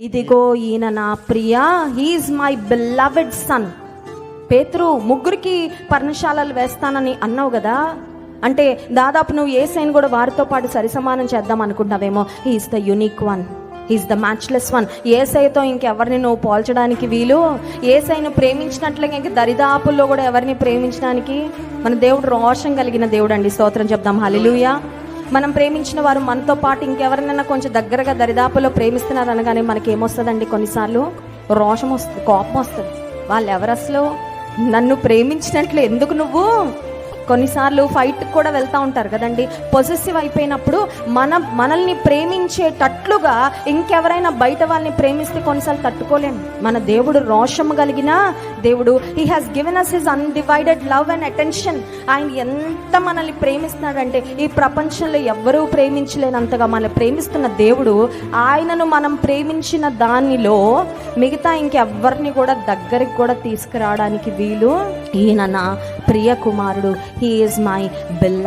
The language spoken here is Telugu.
ఇదిగో ఈయన నా ప్రియా, హీఈస్ మై బిలవెడ్ సన్. పేతురు, ముగ్గురికి పర్ణశాలలు వేస్తానని అన్నావు కదా, అంటే దాదాపు నువ్వు యేసయ్యను కూడా వారితో పాటు సరిసమానం చేద్దాం అనుకుంటున్నావేమో. He's the unique one, he's the matchless one. యేసయ్యతో ఇంకెవరిని నువ్వు పోల్చడానికి వీలు, యేసయ్యను ప్రేమించినట్లుగా ఇంక దరిదాపుల్లో కూడా ఎవరిని ప్రేమించడానికి. మన దేవుడు రోషం కలిగిన దేవుడు అండి. స్తోత్రం చెప్దాం. హల్లెలూయా. మనం ప్రేమించిన వారు మనతో పాటు ఇంకెవరినైనా కొంచెం దగ్గరగా దరిదాపులో ప్రేమిస్తున్నారు అనగానే మనకి ఏమొస్తుందండి, కొన్నిసార్లు రోషం వస్తుంది, కోపం వస్తుంది. వాళ్ళు ఎవరు అసలు, నన్ను ప్రేమించినట్లు ఎందుకు నువ్వు. కొన్నిసార్లు ఫైట్కి కూడా వెళ్తూ ఉంటారు కదండి. పొసెసివ్ అయిపోయినప్పుడు మనల్ని ప్రేమించేటట్లుగా ఇంకెవరైనా బయట వాళ్ళని ప్రేమిస్తే కొన్నిసార్లు తట్టుకోలేము. మన దేవుడు రోషము కలిగిన దేవుడు. He has given us his undivided love and attention. ఆయన ఎంత మనల్ని ప్రేమిస్తున్నాడంటే ఈ ప్రపంచంలో ఎవ్వరూ ప్రేమించలేనంతగా మనల్ని ప్రేమిస్తున్న దేవుడు. ఆయనను మనం ప్రేమించిన దానిలో మిగతా ఇంకెవ్వరిని కూడా దగ్గరికి కూడా తీసుకురావడానికి వీలు. ఈయన నా ప్రియ కుమారుడు. He is my beloved.